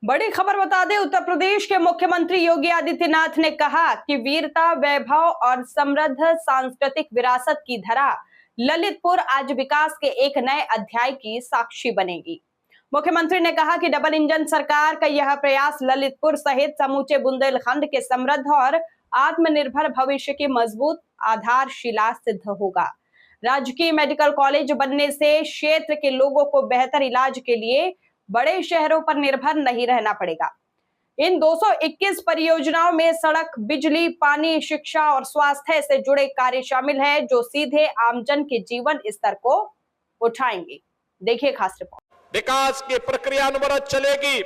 बड़ी खबर बता दें, उत्तर प्रदेश के मुख्यमंत्री योगी आदित्यनाथ ने कहा कि वीरता, वैभव और समृद्ध सांस्कृतिक विरासत की धरा ललितपुर आज विकास के एक नए अध्याय की साक्षी बनेगी। मुख्यमंत्री ने कहा कि डबल इंजन सरकार का यह प्रयास ललितपुर सहित समूचे बुंदेलखंड के समृद्ध और आत्मनिर्भर भविष्य की मजबूत आधारशिला सिद्ध होगा। राजकीय मेडिकल कॉलेज बनने से क्षेत्र के लोगों को बेहतर इलाज के लिए बड़े शहरों पर निर्भर नहीं रहना पड़ेगा। इन 221 परियोजनाओं में सड़क, बिजली, पानी, शिक्षा और स्वास्थ्य से जुड़े कार्य शामिल हैं, जो सीधे आमजन के जीवन स्तर को उठाएंगे। देखिए खास रिपोर्ट। विकास की प्रक्रिया अनवरत चलेगी।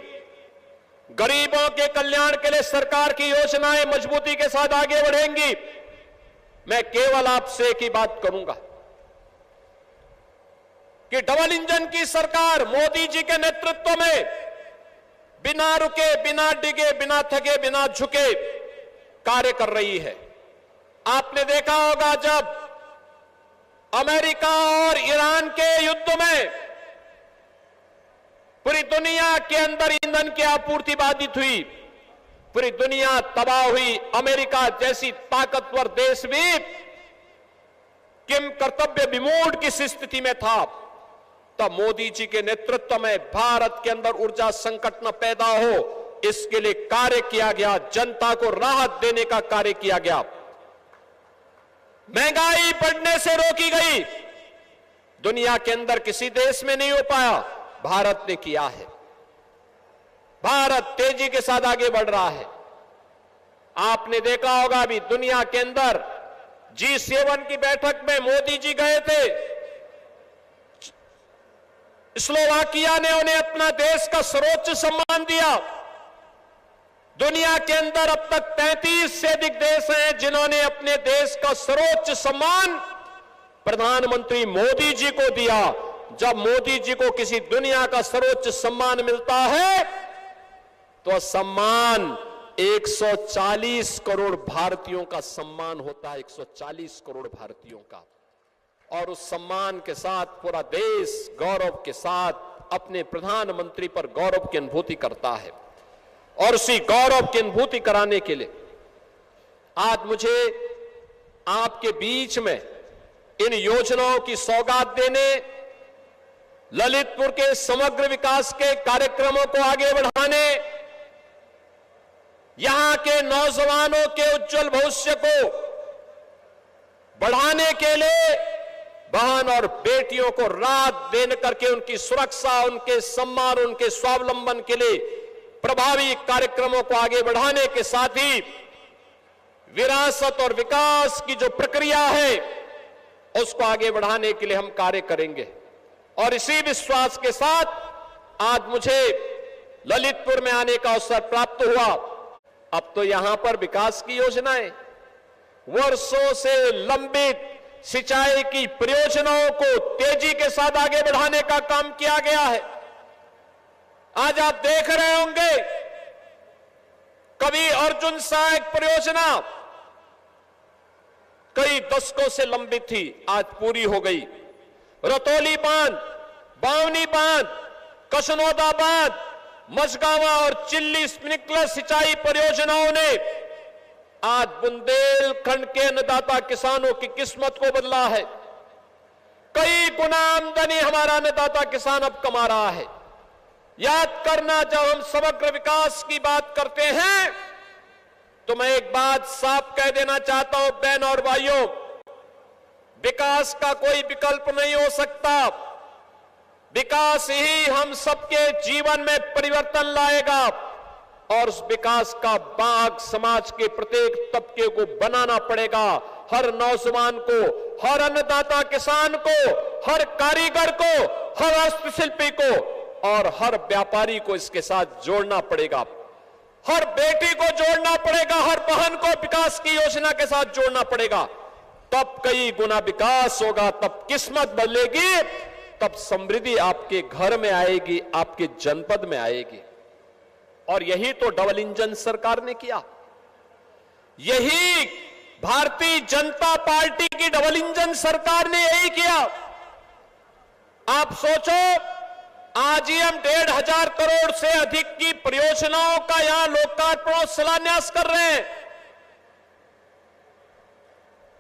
गरीबों के कल्याण के लिए सरकार की योजनाएं मजबूती के साथ आगे बढ़ेंगी। मैं केवल आपसे एक ही बात करूंगा कि डबल इंजन की सरकार मोदी जी के नेतृत्व में बिना रुके, बिना डिगे, बिना थके, बिना झुके कार्य कर रही है। आपने देखा होगा जब अमेरिका और ईरान के युद्ध में पूरी दुनिया के अंदर ईंधन की आपूर्ति बाधित हुई, पूरी दुनिया तबाह हुई। अमेरिका जैसी ताकतवर देश भी किम कर्तव्य विमूढ़ की स्थिति में था, तब मोदी जी के नेतृत्व में भारत के अंदर ऊर्जा संकट न पैदा हो, इसके लिए कार्य किया गया। जनता को राहत देने का कार्य किया गया। महंगाई बढ़ने से रोकी गई। दुनिया के अंदर किसी देश में नहीं हो पाया, भारत ने किया है। भारत तेजी के साथ आगे बढ़ रहा है। आपने देखा होगा अभी दुनिया के अंदर G7 की बैठक में मोदी जी गए थे। स्लोवाकिया ने उन्हें अपना देश का सर्वोच्च सम्मान दिया। दुनिया के अंदर अब तक 33 से अधिक देश हैं जिन्होंने अपने देश का सर्वोच्च सम्मान प्रधानमंत्री मोदी जी को दिया। जब मोदी जी को किसी दुनिया का सर्वोच्च सम्मान मिलता है तो सम्मान 140 करोड़ भारतीयों का सम्मान होता है, 140 करोड़ भारतीयों का। और उस सम्मान के साथ पूरा देश गौरव के साथ अपने प्रधानमंत्री पर गौरव की अनुभूति करता है। और उसी गौरव की अनुभूति कराने के लिए आज मुझे आपके बीच में इन योजनाओं की सौगात देने, ललितपुर के समग्र विकास के कार्यक्रमों को आगे बढ़ाने, यहां के नौजवानों के उज्जवल भविष्य को बढ़ाने के लिए बहन और बेटियों को राहत देने करके उनकी सुरक्षा, उनके सम्मान, उनके स्वावलंबन के लिए प्रभावी कार्यक्रमों को आगे बढ़ाने के साथ ही विरासत और विकास की जो प्रक्रिया है उसको आगे बढ़ाने के लिए हम कार्य करेंगे। और इसी विश्वास के साथ आज मुझे ललितपुर में आने का अवसर प्राप्त हुआ। अब तो यहां पर विकास की योजनाएं, वर्षों से लंबित सिंचाई की परियोजनाओं को तेजी के साथ आगे बढ़ाने का काम किया गया है। आज आप देख रहे होंगे कभी अर्जुन सहायक परियोजना कई दशकों से लंबित थी, आज पूरी हो गई। रतौली बांध, बावनी बांध, कसनौदा बांध, मझगावा और चिल्ली स्प्रिंकलर सिंचाई परियोजनाओं ने आज बुंदेलखंड के अन्नदाता किसानों की किस्मत को बदला है। कई गुना आमदनी हमारा अन्नदाता किसान अब कमा रहा है। याद करना, जब हम समग्र विकास की बात करते हैं तो मैं एक बात साफ कह देना चाहता हूं बहन और भाइयों, विकास का कोई विकल्प नहीं हो सकता। विकास ही हम सबके जीवन में परिवर्तन लाएगा और उस विकास का भाग समाज के प्रत्येक तबके को बनाना पड़ेगा। हर नौजवान को, हर अन्नदाता किसान को, हर कारीगर को, हर हस्तशिल्पी को और हर व्यापारी को इसके साथ जोड़ना पड़ेगा। हर बेटी को जोड़ना पड़ेगा, हर बहन को विकास की योजना के साथ जोड़ना पड़ेगा। तब कई गुना विकास होगा, तब किस्मत बदलेगी, तब समृद्धि आपके घर में आएगी, आपके जनपद में आएगी। और यही तो डबल इंजन सरकार ने किया। यही भारतीय जनता पार्टी की डबल इंजन सरकार ने यही किया। आप सोचो आज ही हम 1,500 करोड़ से अधिक की परियोजनाओं का यहां लोकार्पण और शिलान्यास कर रहे हैं।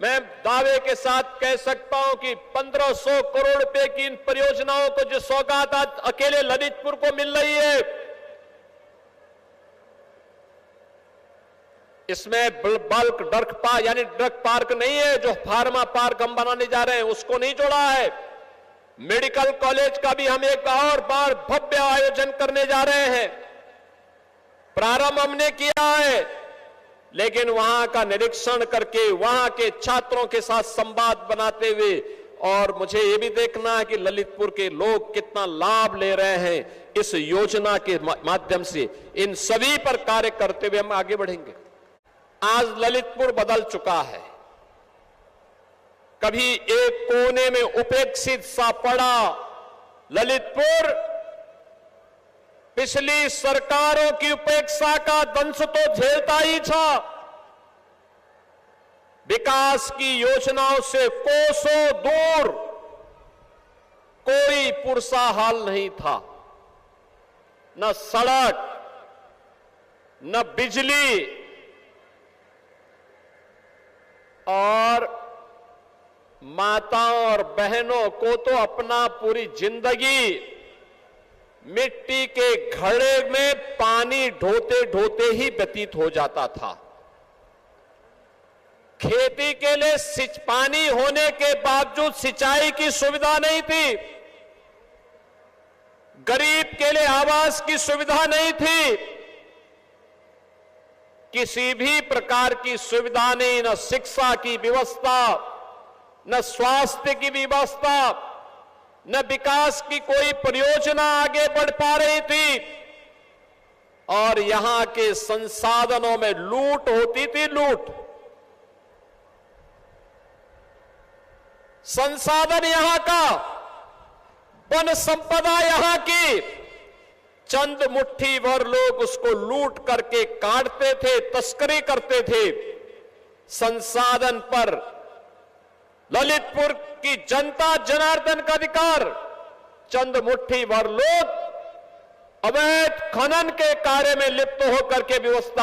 मैं दावे के साथ कह सकता हूं कि 1,500 करोड़ रुपए की इन परियोजनाओं को जो सौगात आज अकेले ललितपुर को मिल रही है, इसमें बल्क ड्रग पार्क नहीं है जो फार्मा पार्क हम बनाने जा रहे हैं, उसको नहीं जोड़ा है। मेडिकल कॉलेज का भी हम एक और बार भव्य आयोजन करने जा रहे हैं। प्रारंभ हमने किया है, लेकिन वहां का निरीक्षण करके वहां के छात्रों के साथ संवाद बनाते हुए, और मुझे यह भी देखना है कि ललितपुर के लोग कितना लाभ ले रहे हैं इस योजना के माध्यम से। इन सभी पर कार्य करते हुए हम आगे बढ़ेंगे। आज ललितपुर बदल चुका है। कभी एक कोने में उपेक्षित सा पड़ा ललितपुर पिछली सरकारों की उपेक्षा का दंश तो झेलता ही था। विकास की योजनाओं से कोसों दूर कोई पुरसा हाल नहीं था, न सड़क, न बिजली, और माताओं और बहनों को तो अपना पूरी जिंदगी मिट्टी के घड़े में पानी ढोते ढोते ही व्यतीत हो जाता था। खेती के लिए पानी होने के बावजूद सिंचाई की सुविधा नहीं थी, गरीब के लिए आवास की सुविधा नहीं थी, किसी भी प्रकार की सुविधा नहीं, न शिक्षा की व्यवस्था, न स्वास्थ्य की व्यवस्था, न विकास की कोई परियोजना आगे बढ़ पा रही थी, और यहां के संसाधनों में लूट होती थी। लूट, संसाधन यहां का, वन संपदा यहां की, चंद मुट्ठी भर लोग उसको लूट करके काटते थे, तस्करी करते थे। संसाधन पर ललितपुर की जनता जनार्दन का अधिकार, चंद मुट्ठी भर लोग अवैध खनन के कार्य में लिप्त होकर के व्यवस्था